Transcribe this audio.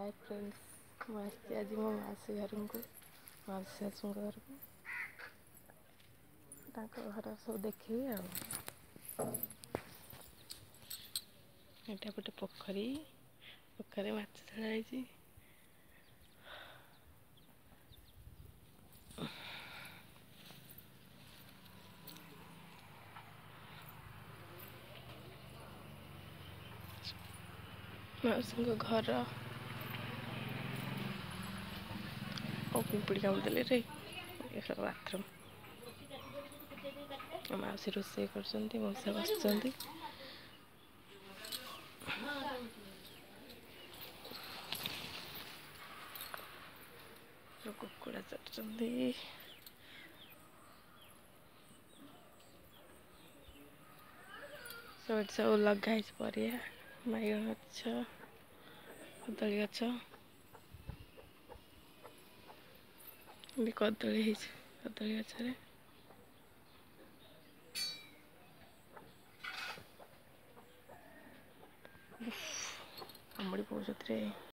Hi friends ମୁଁ ଆସିଛି ଆଜି ମୋ ମାଉସୀ ଘରକୁ ମାଉସୀ ଶାଶୁଙ୍କ ଘରକୁ ତାଙ୍କ ଘର ସବୁ ଦେଖିବି ଆଉ ଏଇଟା ଗୋଟେ ପୋଖରୀ ମାଛ ଛଡ଼ା ହେଇଛି। ମାଉସୀଙ୍କ ଘର ପିମ୍ପୁଡ଼ି କାମୁଡ଼ିଦେଲେ ରେ ବାଥରୁମ୍ ମାଉସୀ ରୋଷେଇ କରୁଛନ୍ତି ମଉସା ବସୁଛନ୍ତି। କୁକୁଡ଼ା ଚରୁଛନ୍ତି। ସବୁ ଲଗା ହେଇଛି ପରିବା ବାଇଗଣ ଗଛ କଦଳୀ ଗଛ ବି କଦଳୀ ହେଇଛି କଦଳୀ ଗଛରେ କାମୁଡ଼ି ପକଉଛନ୍ତି ରେ।